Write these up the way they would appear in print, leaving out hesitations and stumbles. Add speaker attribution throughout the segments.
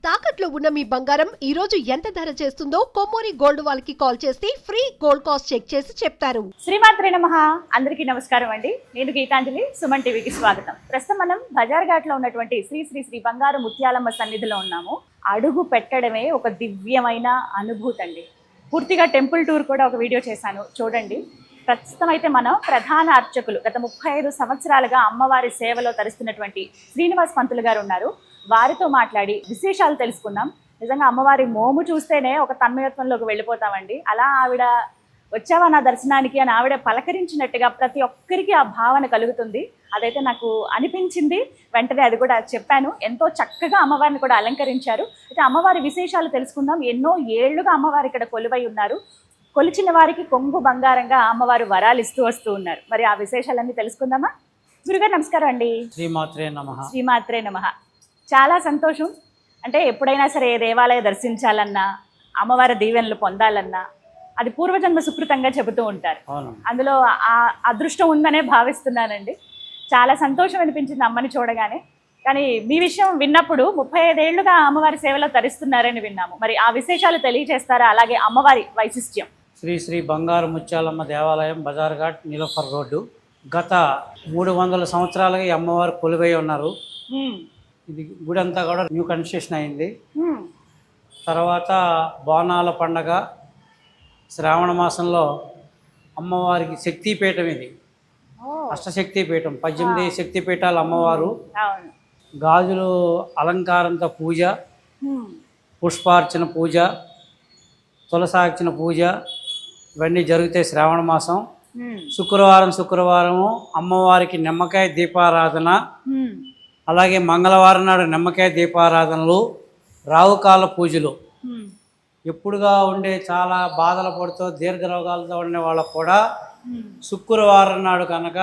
Speaker 1: తాకట్లో ఉన్న మీ బంగారం ఈ రోజు ఎంత ధర చేస్తుందో కొమ్మూరి గోల్డ్ వాళ్ళకి కాల్ చేస్తే ఫ్రీ గోల్డ్ కాస్ట్ చెక్ చేసి చెప్తారు.
Speaker 2: శ్రీమాత్రే నమః. అందరికీ నమస్కారం అండి. నేను గీతాంజలి, సుమన్ టీవీకి స్వాగతం. ప్రస్తుతం మనం బజార్ ఘాట్ లో ఉన్నటువంటి శ్రీ శ్రీ శ్రీ బంగారు ముత్యాలమ్మ సన్నిధిలో ఉన్నాము. అడుగు పెట్టడమే ఒక దివ్యమైన అనుభూతి అండి. పూర్తిగా టెంపుల్ టూర్ కూడా ఒక వీడియో చేశాను, చూడండి. ప్రస్తుతం అయితే మనం ప్రధాన అర్చకులు గత 35 సంవత్సరాలుగా అమ్మవారి సేవలో తరిస్తున్నటువంటి శ్రీనివాస్ పంతులు గారు ఉన్నారు. వారితో మాట్లాడి విశేషాలు తెలుసుకుందాం. నిజంగా అమ్మవారి మోము చూస్తేనే ఒక తన్మయత్వంలోకి వెళ్ళిపోతామండి. అలా ఆవిడ వచ్చావా నా దర్శనానికి అని ఆవిడ పలకరించినట్టుగా ప్రతి ఒక్కరికి ఆ భావన కలుగుతుంది. అదైతే నాకు అనిపించింది. వెంటనే అది కూడా చెప్పాను. ఎంతో చక్కగా అమ్మవారిని కూడా అలంకరించారు. అయితే అమ్మవారి విశేషాలు తెలుసుకుందాం. ఎన్నో ఏళ్లుగా అమ్మవారు ఇక్కడ కొలువై ఉన్నారు. కొలిచిన వారికి కొంగు బంగారంగా అమ్మవారు వరాలు ఇస్తూ వస్తూ ఉన్నారు. మరి ఆ విశేషాలన్నీ తెలుసుకుందామా? గురుగారు నమస్కారం అండి.
Speaker 3: శ్రీమాత్రే నమః.
Speaker 2: శ్రీమాత్రే నమః. చాలా సంతోషం. అంటే ఎప్పుడైనా సరే ఏ దేవాలయ దర్శించాలన్నా, అమ్మవారి దీవెనలు పొందాలన్నా అది పూర్వజన్మ సుకృతంగా చెబుతూ ఉంటారు. అందులో ఆ అదృష్టం ఉందనే భావిస్తున్నానండి. చాలా సంతోషం అనిపించింది అమ్మని చూడగానే. కానీ మీ విషయం విన్నప్పుడు 35 ఏళ్లుగా అమ్మవారి సేవలో తరిస్తున్నారని విన్నాము. మరి ఆ విశేషాలు తెలియజేస్తారా? అలాగే అమ్మవారి వైశిష్ట్యం.
Speaker 3: శ్రీ శ్రీ బంగారు ముత్యాలమ్మ దేవాలయం, బజార్ ఘాట్, నీలోఫర్ రోడ్డు. గత 300 సంవత్సరాలుగా ఈ అమ్మవారు కొలువై ఉన్నారు. ఇది గుడి అంతా కూడా న్యూ కన్స్ట్రక్షన్ అయింది. తర్వాత బోనాల పండగ శ్రావణ మాసంలో అమ్మవారికి శక్తిపీఠం, ఇది అష్టశక్తిపీఠం, 18 శక్తిపీఠాలు అమ్మవారు. గాజులు అలంకారంతో పూజ, పుష్పార్చన పూజ, తులసార్చన పూజ ఇవన్నీ జరుగుతాయి శ్రావణ మాసం. శుక్రవారము అమ్మవారికి నిమ్మకాయ దీపారాధన, అలాగే మంగళవారం నాడు నిమ్మకాయ దీపారాధనలు, రావుకాల పూజలు. ఎప్పుడుగా ఉండే చాలా బాధలు పడుతూ దీర్ఘ రోగాలతో ఉండే వాళ్ళకు కూడా శుక్రవారం నాడు కనుక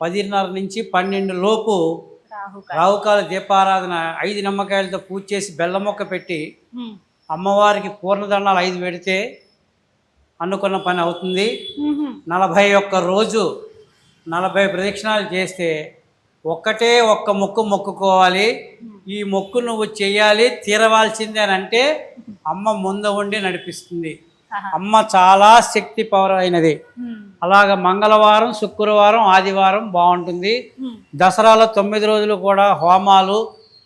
Speaker 3: 10:30 నుంచి 12 లోపు రావుకాల దీపారాధన 5 నిమ్మకాయలతో పూజ చేసి బెల్లం మొక్క పెట్టి అమ్మవారికి పూర్ణదండాలు 5 పెడితే అనుకున్న పని అవుతుంది. 41 రోజు 40 ప్రదక్షిణాలు చేస్తే ఒక్కటే ఒక్క మొక్కు మొక్కుకోవాలి. ఈ మొక్కు నువ్వు చెయ్యాలి, తీరవాల్సిందే అని అంటే అమ్మ ముందు ఉండి నడిపిస్తుంది. అమ్మ చాలా శక్తి పవర్ అయినది. అలాగ మంగళవారం, శుక్రవారం, ఆదివారం బాగుంటుంది. దసరాలో 9 రోజులు కూడా హోమాలు,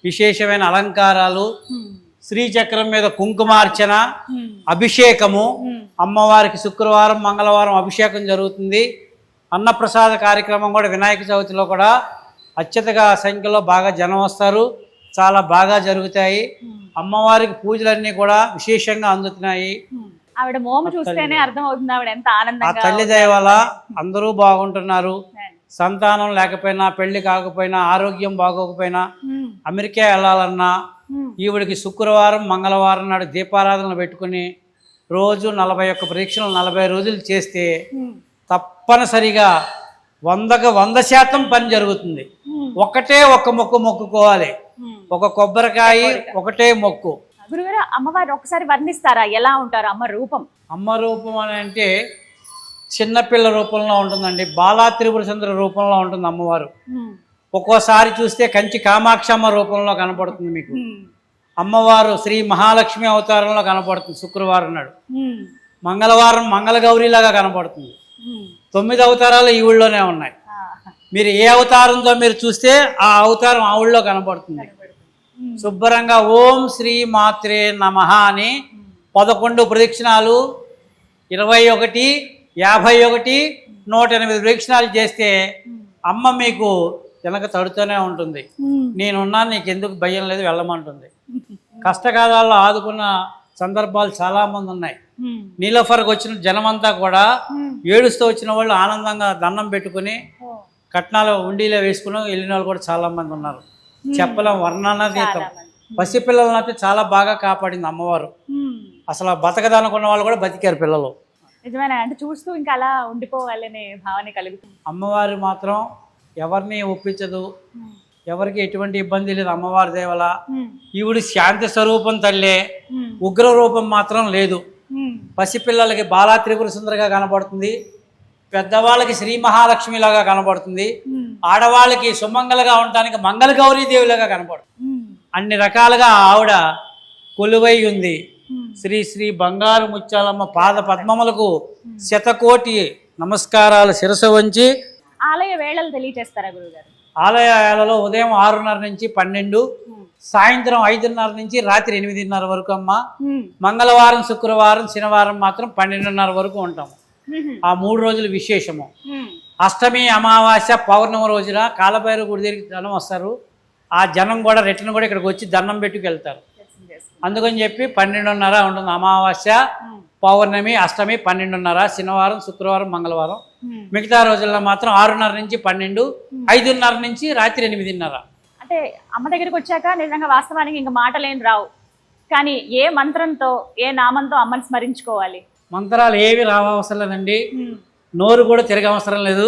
Speaker 3: విశేషమైన అలంకారాలు, శ్రీచక్రం మీద కుంకుమార్చన, అభిషేకము. అమ్మవారికి శుక్రవారం, మంగళవారం అభిషేకం జరుగుతుంది. అన్నప్రసాద కార్యక్రమం కూడా వినాయక చవితిలో కూడా అత్యధిక సంఖ్యలో బాగా జనం వస్తారు. చాలా బాగా జరుగుతాయి. అమ్మవారికి పూజలన్నీ కూడా విశేషంగా అందుతున్నాయి.
Speaker 2: ఆవిడ మోము చూస్తేనే అర్థమవుతుంది ఆవిడ ఎంత ఆనందంగా.
Speaker 3: ఆ తల్లి దయ వల్ల అందరూ బాగుంటున్నారు. సంతానం లేకపోయినా, పెళ్లి కాకపోయినా, ఆరోగ్యం బాగోకపోయినా, అమెరికా వెళ్ళాలన్నా ఈవిడికి శుక్రవారం, మంగళవారం నాడు దీపారాధనలు పెట్టుకుని రోజు 41 పరీక్షలు 40 రోజులు చేస్తే తప్పనిసరిగా 100% పని జరుగుతుంది. ఒక్కటే ఒక్క మొక్కు మొక్కుకోవాలి. ఒక కొబ్బరికాయ, ఒకటే మొక్కు.
Speaker 2: గురుగారు, అమ్మవారు ఒకసారి వర్ణిస్తారా? ఎలా ఉంటారు అమ్మ రూపం?
Speaker 3: అమ్మ రూపం అని అంటే చిన్నపిల్ల రూపంలో ఉంటుందండి. బాలా త్రిపుర సుందరి రూపంలో ఉంటుంది అమ్మవారు. ఒక్కోసారి చూస్తే కంచి కామాక్షమ్మ రూపంలో కనపడుతుంది మీకు. అమ్మవారు శ్రీ మహాలక్ష్మి అవతారంలో కనపడుతుంది శుక్రవారం నాడు. మంగళవారం మంగళగౌరిలాగా కనపడుతుంది. 9 అవతారాలు ఈ ఊళ్ళోనే ఉన్నాయి. మీరు ఏ అవతారంతో మీరు చూస్తే ఆ అవతారం ఆ ఊళ్ళో కనపడుతుంది. శుభ్రంగా ఓం శ్రీ మాత్రే నమః అని 11 ప్రదక్షిణాలు, 21, 51, 108 ప్రదక్షిణాలు చేస్తే అమ్మ మీకు వెనక తడుతూనే ఉంటుంది. నేనున్నా, నీకు ఎందుకు భయం లేదు, వెళ్ళమంటుంది. కష్టకాలాల్లో ఆదుకున్న సందర్భాలు చాలా మంది ఉన్నాయి. నీలోఫర్కి వచ్చిన జనమంతా కూడా ఏడుస్తూ వచ్చిన వాళ్ళు ఆనందంగా దండం పెట్టుకుని కట్నాలు ఉండిలో వేసుకుని వెళ్ళిన వాళ్ళు కూడా చాలా మంది ఉన్నారు. చెప్పలేం, వర్ణనాతీతం. పసిపిల్లలనైతే చాలా బాగా కాపాడింది అమ్మవారు. అసలు బతకదనుకున్న వాళ్ళు కూడా బతికారు పిల్లలు.
Speaker 2: నిజమేనా? అంటే చూస్తూ ఇంకా అలా ఉండిపోవాలనే భావన కలుగుతుంది.
Speaker 3: అమ్మవారు మాత్రం ఎవరిని ఒప్పించదు, ఎవరికి ఎటువంటి ఇబ్బంది లేదు. అమ్మవారి దేవల ఈవిడ శాంతి స్వరూపం తల్లే, ఉగ్ర రూపం మాత్రం లేదు. పసిపిల్లలకి బాలా త్రిపుర సుందరిగా కనపడుతుంది, పెద్దవాళ్ళకి శ్రీ మహాలక్ష్మిలాగా కనపడుతుంది, ఆడవాళ్ళకి సుమంగళగా ఉండటానికి మంగళ గౌరీదేవిలాగా కనపడుతుంది. అన్ని రకాలుగా ఆవిడ కొలువై ఉంది. శ్రీ శ్రీ బంగారు ముత్యాలమ్మ పాద పద్మములకు శతకోటి నమస్కారాలు శిరసు వంచి.
Speaker 2: ఆలయ వేళలు తెలియజేస్తారా గురుగారు?
Speaker 3: ఆలయాలలో ఉదయం 6:30 నుంచి 12, సాయంత్రం 5:30 నుంచి రాత్రి 8:30 వరకు అమ్మ. మంగళవారం, శుక్రవారం, శనివారం మాత్రం 12:30 వరకు ఉంటాము. ఆ 3 రోజులు విశేషము. అష్టమి, అమావాస్య, పౌర్ణమి రోజున కాలభైరవ గుడి దగ్గరికి జనం వస్తారు. ఆ జనం కూడా రిటర్న్ కూడా ఇక్కడికి వచ్చి దండం పెట్టుకు వెళ్తారు. అందుకని చెప్పి 12:30 ఉంటుంది. అమావాస్య, పౌర్ణమి, అష్టమి 12:30, శనివారం, శుక్రవారం, మంగళవారం. మిగతా రోజుల్లో మాత్రం 6:30 నుంచి 12, 5:30 నుంచి రాత్రి 8:30.
Speaker 2: అంటే అమ్మ దగ్గరికి వచ్చాక నిజంగా వాస్తవానికి ఇంకా మాటలేం రావు, కానీ ఏ మంత్రంతో ఏ నామంతో అమ్మని స్మరించుకోవాలి?
Speaker 3: మంత్రాలు ఏవి రావవసరం లేదండి, నోరు కూడా తిరగవసరం లేదు.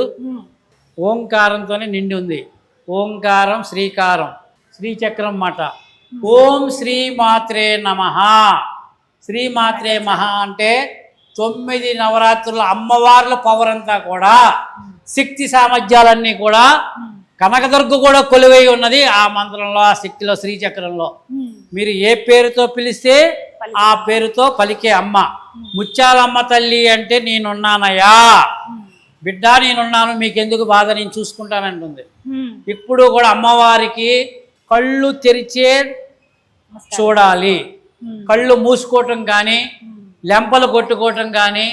Speaker 3: ఓంకారంతోనే నిండి ఉంది. ఓంకారం, శ్రీకారం, శ్రీచక్రం మాట. ఓం శ్రీ మాత్రే నమః. శ్రీ మాత్రే మహా అంటే 9 నవరాత్రుల అమ్మవార్ల పవర్ అంతా కూడా, శక్తి సామర్థ్యాలన్నీ కూడా కనకదుర్గ కూడా కొలువై ఉన్నది ఆ మంత్రంలో, ఆ శక్తిలో, శ్రీచక్రంలో. మీరు ఏ పేరుతో పిలిస్తే ఆ పేరుతో పలికే అమ్మ. ముత్యాలమ్మ తల్లి అంటే నేనున్నానయ్యా బిడ్డ, నేనున్నాను, మీకెందుకు బాధ, నేను చూసుకుంటానంటుంది. ఇప్పుడు కూడా అమ్మవారికి కళ్ళు తెరిచే చూడాలి, కళ్ళు మూసుకోవటం కానీ, లెంపలు కొట్టుకోవటం కానీ,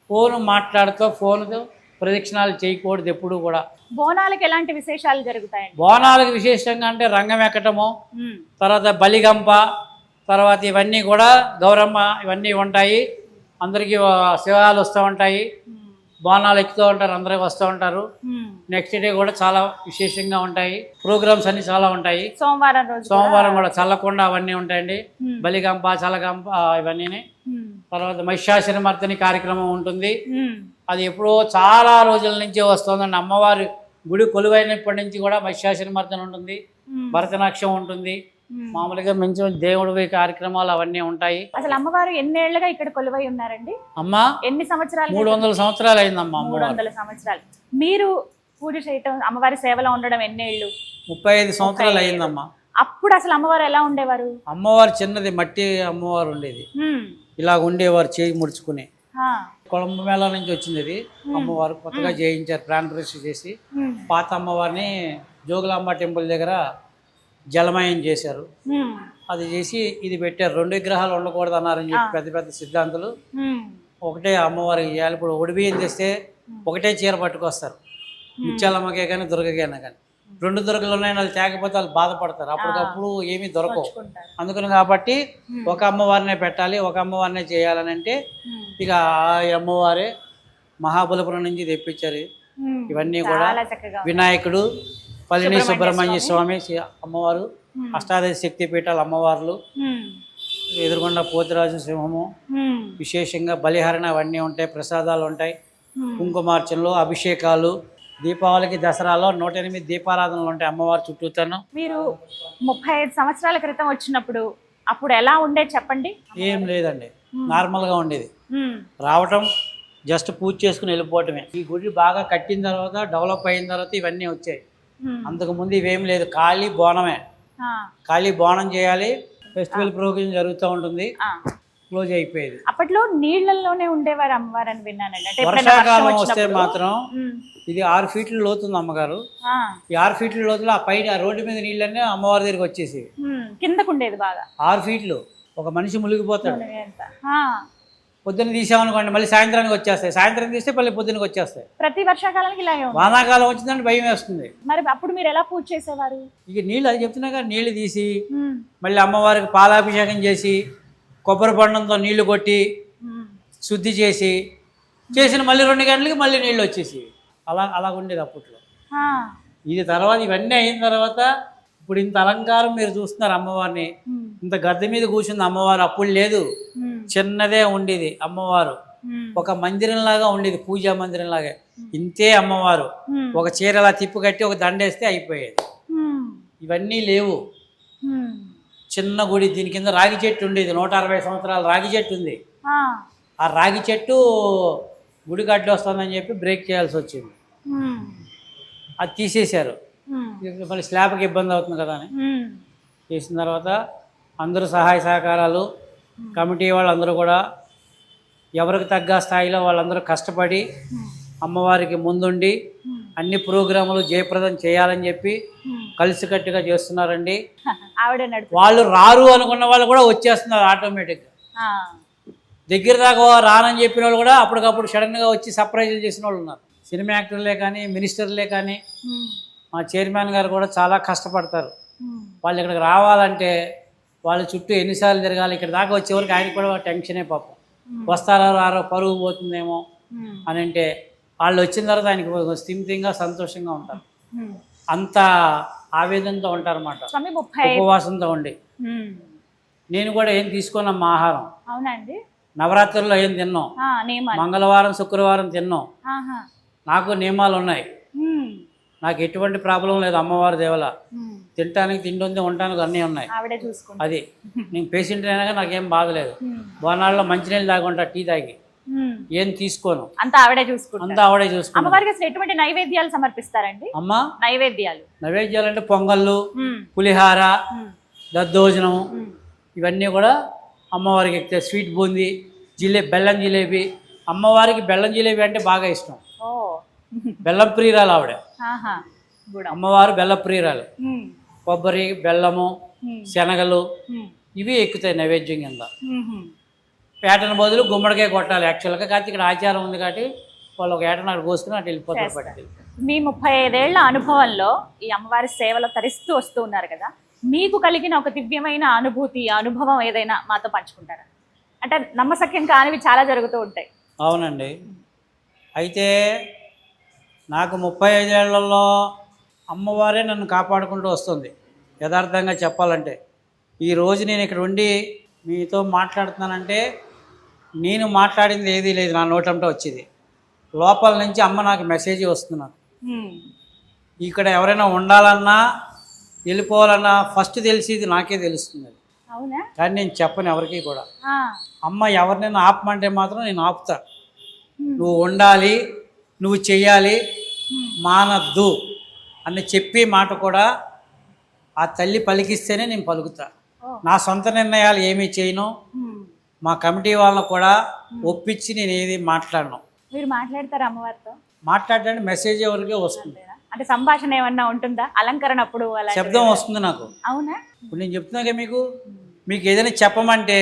Speaker 3: ఫోన్ మాట్లాడుతూ ఫోన్తో ప్రదక్షిణాలు చేయకూడదు ఎప్పుడు కూడా.
Speaker 2: బోనాలకు ఎలాంటి విశేషాలు జరుగుతాయండి?
Speaker 3: బోనాలకు విశేషంగా అంటే రంగం ఎక్కటము, తర్వాత బలిగంప, తర్వాత ఇవన్నీ కూడా గౌరమ్మ ఇవన్నీ ఉంటాయి. అందరికీ శివాలు వస్తూ ఉంటాయి, బోనాలు ఎక్కుతూ ఉంటారు, అందరికి వస్తూ ఉంటారు. నెక్స్ట్ డే కూడా చాలా విశేషంగా ఉంటాయి, ప్రోగ్రామ్స్ అన్ని చాలా ఉంటాయి. సోమవారం కూడా చల్లకొండ అవన్నీ ఉంటాయండి, బలిగంప, చల్లగంప ఇవన్నీ. తర్వాత మహిషాసురమర్దిని కార్యక్రమం ఉంటుంది. అది ఎప్పుడో చాలా రోజుల నుంచి వస్తుందండి. అమ్మవారి గుడి కొలువైనప్పటి నుంచి కూడా మహిషాసురమర్దిని ఉంటుంది, భరతనాట్యం ఉంటుంది. మామూలుగా మంచి దేవుడి కార్యక్రమాలు అవన్నీ ఉంటాయి.
Speaker 2: అసలు అమ్మవారు ఎన్నేళ్లుగా ఇక్కడ కొలువై ఉన్నారండి?
Speaker 3: అమ్మ
Speaker 2: ఎన్ని సంవత్సరాలు?
Speaker 3: 300 సంవత్సరాలు అయిందమ్మా.
Speaker 2: 300 సంవత్సరాలు. మీరు పూజ చేయటం, అమ్మవారి సేవలో ఉండడం ఎన్నేళ్ళు?
Speaker 3: 35 సంవత్సరాలు అయిందమ్మా.
Speaker 2: అప్పుడు అసలు అమ్మవారు ఎలా ఉండేవారు?
Speaker 3: అమ్మవారు చిన్నది మట్టి అమ్మవారు ఉండేది, ఇలా ఉండేవారు, చేయి ముడుచుకుని. కొలంబ మేళ నుంచి వచ్చింది ఇది. అమ్మవారు కొత్తగా చేయించారు, ప్రాణ ప్రతిష్ఠ చేసి. పాత అమ్మవారిని జోగులాంబ టెంపుల్ దగ్గర జలమయం చేశారు. అది చేసి ఇది పెట్టారు. 2 విగ్రహాలు ఉండకూడదు అన్నారని చెప్పి పెద్ద పెద్ద సిద్ధాంతులు. ఒకటే అమ్మవారికి చేయాలి. ఇప్పుడు ఒడిబియ్యం తెస్తే ఒకటే చీర పట్టుకొస్తారు, ముత్యాలమ్మకే కానీ దుర్గకైనా కానీ. 2 దుర్గలు ఉన్నాయి, వాళ్ళు తేకపోతే వాళ్ళు బాధపడతారు. అప్పటికప్పుడు ఏమీ దొరకవు. అందుకని కాబట్టి ఒక అమ్మవారినే పెట్టాలి, ఒక అమ్మవారినే చేయాలని అంటే ఇక ఆ అమ్మవారే మహాబలిపురం నుంచి తెప్పించారు. ఇవన్నీ కూడా వినాయకుడు, పళని సుబ్రహ్మణ్య స్వామి అమ్మవారు, అష్టాదశ శక్తి పీఠాలు అమ్మవార్లు, ఎదురుగుండా పోతురాజు సింహము, విశేషంగా బలిహరణ అవన్నీ ఉంటాయి, ప్రసాదాలు ఉంటాయి, కుంకుమార్చనలు, అభిషేకాలు. దీపావళికి, దసరాలో 108 దీపారాధనలు ఉంటాయి అమ్మవారి చుట్టూతాను.
Speaker 2: మీరు 35 సంవత్సరాల క్రితం వచ్చినప్పుడు అప్పుడు ఎలా ఉండేది చెప్పండి?
Speaker 3: ఏం లేదండి, నార్మల్గా ఉండేది. రావటం, జస్ట్ పూజ చేసుకుని వెళ్ళిపోవటమే. ఈ గుడి బాగా కట్టిన తర్వాత, డెవలప్ అయిన తర్వాత ఇవన్నీ వచ్చాయి. అంతకుముందు ఇవేం లేదు, ఖాళీ బోనమే. ఖాళీ బోనం చేయాలి, ఫెస్టివల్ ప్రోగ్రామ్ జరుగుతూ ఉంటుంది, క్లోజ్ అయిపోయేది.
Speaker 2: అప్పట్లో నీళ్లలోనే ఉండేవారు అమ్మవారు అని విన్నానండి.
Speaker 3: వర్షాకాలం వస్తే మాత్రం ఇది 6 ఫీట్ల లోతుంది అమ్మగారు. ఈ 6 ఫీట్ల లోతులో ఆ పైన రోడ్డు మీద నీళ్ళన్నీ అమ్మవారి దగ్గరికి వచ్చేసి
Speaker 2: కిందకు ఉండేది బాగా.
Speaker 3: 6 ఫీట్లు ఒక మనిషి మునిగిపోతాడు. పొద్దున్న తీసామనుకోండి మళ్ళీ సాయంత్రానికి వచ్చేస్తాయి, సాయంత్రం తీస్తే మళ్ళీ పొద్దున్నకి వచ్చేస్తాయి.
Speaker 2: ప్రతి వర్షాకాలానికి ఇలాగే
Speaker 3: వానాకాలం వచ్చిందంటే భయం వేస్తుంది.
Speaker 2: మరి అప్పుడు మీరు ఎలా పూజ చేసేవారు?
Speaker 3: ఇక నీళ్ళు, అది చెప్తున్నాక నీళ్లు తీసి మళ్ళీ అమ్మవారికి పాలాభిషేకం చేసి, కొబ్బరి పండంతో నీళ్లు కొట్టి శుద్ధి చేసి చేసిన మళ్ళీ 2 గంటలకి మళ్ళీ నీళ్ళు వచ్చేసి అలా ఉండేది అప్పట్లో. ఇది తర్వాత ఇవన్నీ అయిన తర్వాత ఇప్పుడు ఇంత అలంకారం మీరు చూస్తున్నారు అమ్మవారిని. ఇంత గద్దె మీద కూర్చుంది అమ్మవారు, అప్పుడు లేదు, చిన్నదే ఉండేది అమ్మవారు. ఒక మందిరంలాగా ఉండేది, పూజా మందిరంలాగా. ఇంతే అమ్మవారు. ఒక చీర అలా తిప్పు కట్టి ఒక దండేస్తే అయిపోయేది. ఇవన్నీ లేవు, చిన్న గుడి. దీని కింద రాగి చెట్టు ఉండేది, 160 సంవత్సరాల రాగి చెట్టు ఉంది. ఆ రాగి చెట్టు గుడి గడ్డి వస్తుందని చెప్పి బ్రేక్ చేయాల్సి వచ్చింది. అది తీసేశారు, మళ్ళీ స్లాబ్కి ఇబ్బంది అవుతుంది కదా అని. చేసిన తర్వాత అందరూ సహాయ సహకారాలు కమిటీ వాళ్ళందరూ కూడా ఎవరికి తగ్గ స్థాయిలో వాళ్ళందరూ కష్టపడి అమ్మవారికి ముందుండి అన్ని ప్రోగ్రాములు జయప్రదం చేయాలని చెప్పి కలిసికట్టుగా చేస్తున్నారండి.
Speaker 2: ఆవిడ నడుపు
Speaker 3: వాళ్ళు రారు అనుకున్న వాళ్ళు కూడా వచ్చేస్తున్నారు ఆటోమేటిక్గా. దగ్గర దాకా రానని చెప్పిన వాళ్ళు కూడా అప్పటికప్పుడు సడన్గా వచ్చి సర్ప్రైజులు చేసిన వాళ్ళు ఉన్నారు. సినిమా యాక్టర్లే కానీ మినిస్టర్లే కానీ మా చైర్మన్ గారు కూడా చాలా కష్టపడతారు. వాళ్ళు ఇక్కడికి రావాలంటే వాళ్ళ చుట్టూ ఎన్నిసార్లు తిరగాలి, ఇక్కడ దాకా వచ్చేవరకు ఆయన కూడా టెన్షనే పాపం. వస్తారో రారో పరుగు పోతుందేమో అని అంటే వాళ్ళు వచ్చిన తర్వాత ఆయనకి స్థిమితంగా సంతోషంగా ఉంటారు. అంత ఆవేదనతో ఉంటారన్నమాట,
Speaker 2: స్వామి 30
Speaker 3: ఉపవాసంతో ఉండి. నేను కూడా ఏం తీసుకోనమ్మా ఆహారం.
Speaker 2: అవునండి.
Speaker 3: నవరాత్రుల్లో ఏం తిన్నాం, మంగళవారం శుక్రవారం తిన్నాం. నాకు నియమాలు ఉన్నాయి, నాకు ఎటువంటి ప్రాబ్లం లేదు. అమ్మవారి దేవల తినటానికి తిండి ఉంది, ఉండటానికి అన్నీ ఉన్నాయి. అది నేను పేషెంట్ అయినాక నాకేం బాధలేదు. బోనాల్లో మంచినీళ్ళు తాగుంటా, టీ తాగి ఏం తీసుకోను,
Speaker 2: అంతా ఆవిడే చూసుకుంటారు. అమ్మవారికి అసలు ఎటువంటి నైవేద్యాలు సమర్పిస్తారండి?
Speaker 3: అమ్మా
Speaker 2: నైవేద్యాలు
Speaker 3: అంటే పొంగళ్ళు, పులిహార, దద్దోజనం ఇవన్నీ కూడా అమ్మవారికి ఎక్కుతాయి. స్వీట్ బూందీ, బెల్లం జిలేబీ. అమ్మవారికి బెల్లం జిలేబీ అంటే బాగా ఇష్టం. బెల్లం ప్రియురాలు ఆవిడ. అమ్మవారు బెల్ల ప్రియురాలు. కొబ్బరి, బెల్లము, శనగలు ఇవి ఎక్కుతాయి నైవేద్యం కింద. పేటన బదులు గుమ్మడికాయ కొట్టాలి యాక్చువల్గా, కాకపోతే ఇక్కడ ఆచారం ఉంది కాబట్టి వాళ్ళు ఒక ఏటన అక్కడ కోసుకుని అటు వెళ్ళిపోతారు బయటకి.
Speaker 2: మీ 35 ఏళ్ల అనుభవంలో ఈ అమ్మవారి సేవలో తరిస్తూ వస్తూ ఉన్నారు కదా, మీకు కలిగిన ఒక దివ్యమైన అనుభూతి, అనుభవం ఏదైనా మాతో పంచుకుంటారా? అంటే నమ్మశక్యం కానివి చాలా జరుగుతూ ఉంటాయి.
Speaker 3: అవునండి. అయితే నాకు 35 ఏళ్లలో అమ్మవారే నన్ను కాపాడుకుంటూ వస్తుంది. యథార్థంగా చెప్పాలంటే ఈరోజు నేను ఇక్కడ ఉండి మీతో మాట్లాడుతున్నానంటే నేను మాట్లాడింది ఏదీ లేదు, నా నోటంటే వచ్చేది. లోపల నుంచి అమ్మ నాకు మెసేజ్ వస్తుంది. నాకు ఇక్కడ ఎవరైనా ఉండాలన్నా వెళ్ళిపోవాలన్నా ఫస్ట్ తెలిసేది నాకే తెలుస్తుంది. కానీ నేను చెప్పను ఎవరికి కూడా. అమ్మ ఎవరినైనా ఆపమంటే మాత్రం నేను ఆపుతా. నువ్వు ఉండాలి, నువ్వు చెయ్యాలి, మానద్దు అని చెప్పి మాట కూడా ఆ తల్లి పలికిస్తేనే నేను పలుకుతా. నా సొంత నిర్ణయాలు ఏమీ చేయను. మా కమిటీ వాళ్ళను కూడా ఒప్పించి నేను ఏది మాట్లాడను.
Speaker 2: మీరు మాట్లాడతారా అమ్మవారితో?
Speaker 3: మాట్లాడడానికి మెసేజ్ ఎవరికే వస్తుంది.
Speaker 2: అంటే సంభాషణ ఏమన్నా ఉంటుందా? అలంకరణ అప్పుడు
Speaker 3: శబ్దం వస్తుంది నాకు.
Speaker 2: అవునా?
Speaker 3: ఇప్పుడు నేను చెప్తున్నాగా మీకు ఏదైనా చెప్పమంటే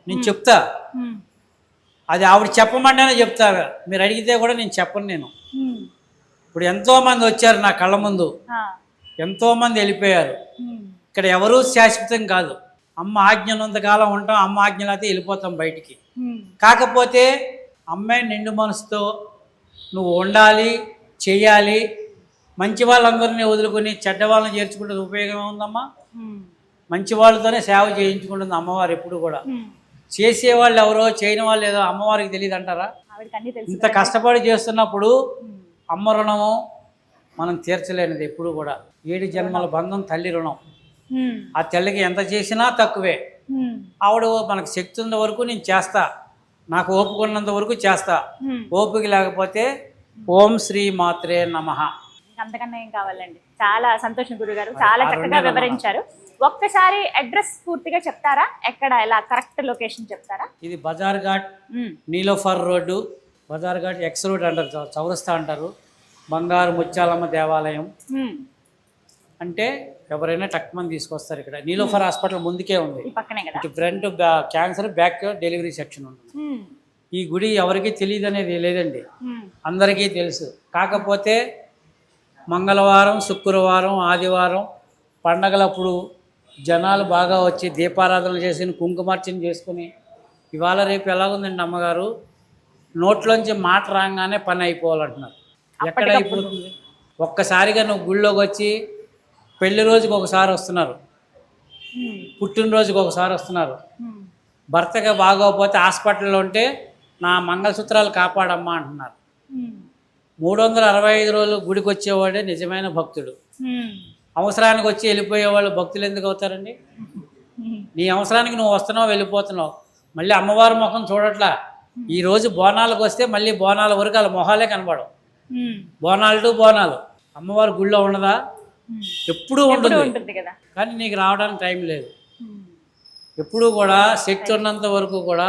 Speaker 3: నేను చెప్తా. అది ఆవిడ చెప్పమంటేనే చెప్తా. మీరు అడిగితే కూడా నేను చెప్పను. నేను ఇప్పుడు ఎంతోమంది వచ్చారు నా కళ్ళ ముందు, ఎంతోమంది వెళ్ళిపోయారు. ఇక్కడ ఎవరూ శాశ్వతం కాదు. అమ్మ ఆజ్ఞ ఉన్నంతకాలం ఉంటాం, అమ్మ ఆజ్ఞలు అయితే వెళ్ళిపోతాం బయటికి. కాకపోతే అమ్మాయి నిండు మనసుతో నువ్వు ఉండాలి, చెయ్యాలి. మంచి వాళ్ళందరినీ వదులుకొని చెడ్డ వాళ్ళని చేర్చుకుంటే ఉపయోగం ఉందమ్మా. మంచి వాళ్ళతోనే సేవ చేయించుకుంటుంది అమ్మవారు ఎప్పుడు కూడా. చేసేవాళ్ళు ఎవరో చేయని వాళ్ళు ఏదో అమ్మవారికి తెలియదు అంటారా? ఇంత కష్టపడి చేస్తున్నప్పుడు అమ్మ రుణము మనం తీర్చలేనిది ఎప్పుడు కూడా. 7 జన్మల బంధం తల్లి రుణం. ఆ తల్లికి ఎంత చేసినా తక్కువే. ఆవిడ మనకు శక్తి ఉన్న వరకు నేను చేస్తా, నాకు ఓపిక ఉన్నంత వరకు చేస్తా. ఓపిక లేకపోతే ఓం శ్రీ మాత్రే నమః.
Speaker 2: అంతకన్నా ఏం కావాలండి. చాలా సంతోషం గురుగారు, చాలా చక్కగా వివరించారు. ఒక్కసారి అడ్రస్ పూర్తిగా చెప్తారా? ఎక్కడ, ఎలా, కరెక్ట్ లొకేషన్ చెప్తారా?
Speaker 3: ఇది Bazar Ghat, Niloufer road. Bazar Ghat X road అంటారు, చౌరస్తా అంటారు. బంగారు ముత్యాలమ్మ దేవాలయం అంటే ఎవరైనా టక్మని తీసుకొస్తారు. ఇక్కడ నీలోఫర్ హాస్పిటల్ ముందుకే ఉంది. ఇటు front cancer, back delivery section ఉంటుంది. ఈ గుడి ఎవరికి తెలియదు అనేది లేదండి, అందరికీ తెలుసు. కాకపోతే మంగళవారం, శుక్రవారం, ఆదివారం పండగలప్పుడు జనాలు బాగా వచ్చి దీపారాధనలు చేసుకుని కుంకుమార్చన చేసుకుని, ఇవాళ రేపు ఎలాగుందండి అమ్మగారు, నోట్లోంచి మాట రాగానే పని అయిపోవాలంటున్నారు. ఎక్కడ అయిపోతుంది? ఒక్కసారిగా నువ్వు గుళ్ళోకి వచ్చి పెళ్లి రోజుకి ఒకసారి వస్తున్నారు, పుట్టినరోజుకి ఒకసారి వస్తున్నారు. భర్తగా బాగోకపోతే హాస్పిటల్లో ఉంటే నా మంగళసూత్రాలు కాపాడమ్మా అంటున్నారు. 365 రోజులు గుడికి వచ్చేవాడే నిజమైన భక్తుడు. అవసరానికి వచ్చి వెళ్ళిపోయేవాళ్ళు భక్తులు ఎందుకు అవుతారండి? నీ అవసరానికి నువ్వు వస్తున్నావు, వెళ్ళిపోతున్నావు, మళ్ళీ అమ్మవారి ముఖం చూడట్లా. ఈరోజు బోనాలకు వస్తే మళ్ళీ బోనాల వరకు వాళ్ళ మొహాలే కనబడవు. బోనాలు టు బోనాలు. అమ్మవారి గుళ్ళో ఉండదా? ఎప్పుడూ ఉంటుంది కదా, కానీ నీకు రావడానికి టైం లేదు. ఎప్పుడు కూడా శక్తి ఉన్నంత వరకు కూడా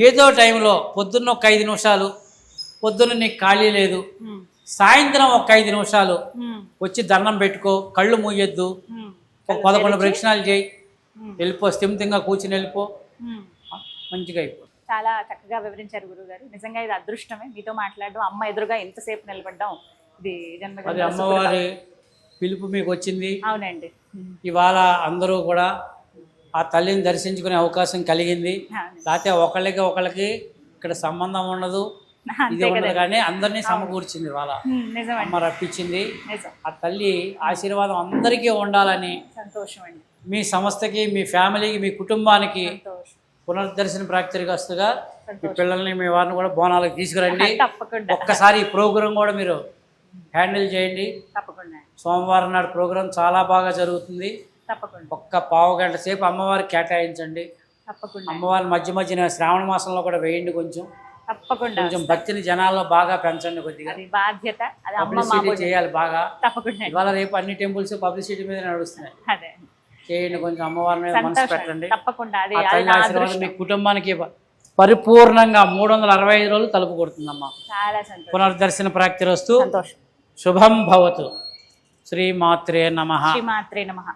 Speaker 3: ఏదో టైంలో పొద్దున్న ఒక 5 నిమిషాలు, పొద్దున్న నీకు ఖాళీ లేదు, సాయంత్రం ఒక 5 నిమిషాలు వచ్చి దండం పెట్టుకో, కళ్ళు మూయొద్దు, ఒక 11 ప్రదక్షిణాలు చేయి, వెళ్ళిపో, స్థిమితంగా కూర్చుని వెళ్ళిపో, మంచిగా అయిపో.
Speaker 2: చాలా చక్కగా వివరించారు గురుగారు. నిజంగా ఇది అదృష్టమే మీతో మాట్లాడడం, అమ్మ ఎదురుగా ఎంతసేపు నిలబడ్డం, ఇది
Speaker 3: అది అమ్మవారి పిలుపు మీకు వచ్చింది.
Speaker 2: అవునండి.
Speaker 3: ఇవాళ అందరూ కూడా ఆ తల్లిని దర్శించుకునే అవకాశం కలిగింది. లేకపోతే ఒకళ్ళకి ఇక్కడ సంబంధం ఉండదు, ఇది ఉండదు, కానీ అందరినీ సమకూర్చింది ఇవాళ అమ్మ రప్పించింది. ఆ తల్లి ఆశీర్వాదం అందరికీ ఉండాలని
Speaker 2: సంతోషం అండి.
Speaker 3: మీ సంస్థకి, మీ ఫ్యామిలీకి, మీ కుటుంబానికి పునర్దర్శన ప్రాప్తిరిగస్తుగా మీ పిల్లల్ని, మీ వారిని కూడా బోనాలకు తీసుకురండి. ఒక్కసారి ఈ ప్రోగ్రాం కూడా మీరు హ్యాండిల్ చేయండి.
Speaker 2: తప్పకుండా.
Speaker 3: సోమవారం నాడు ప్రోగ్రాం చాలా బాగా జరుగుతుంది.
Speaker 2: తప్పకుండా.
Speaker 3: ఒక్క పావు గంట సేపు అమ్మవారికి కేటాయించండి.
Speaker 2: తప్పకుండా.
Speaker 3: అమ్మవారి మధ్య శ్రావణ మాసంలో కూడా వేయండి. కొంచెం భక్తిని జనాల్లో బాగా పెంచండి. కొద్దిగా
Speaker 2: బాధ్యత,
Speaker 3: పబ్లిసిటీ చేయాలి బాగా.
Speaker 2: తప్పకుండా.
Speaker 3: ఇవాళ రేపు అన్ని టెంపుల్స్ పబ్లిసిటీ మీద నడుస్తున్నాయి. చేయండి, కొంచెం అమ్మవారి మీద మనసు పెట్టండి.
Speaker 2: తప్పకుండా.
Speaker 3: తల్లి ఆశీర్వాదం మీ కుటుంబానికి పరిపూర్ణంగా 365 రోజులు తలుపు కొడుతుందమ్మా. పునర్దర్శన ప్రాప్తిరస్తు. శుభం భవతు. శ్రీమాత్రే నమః.
Speaker 2: శ్రీమాత్రే నమః.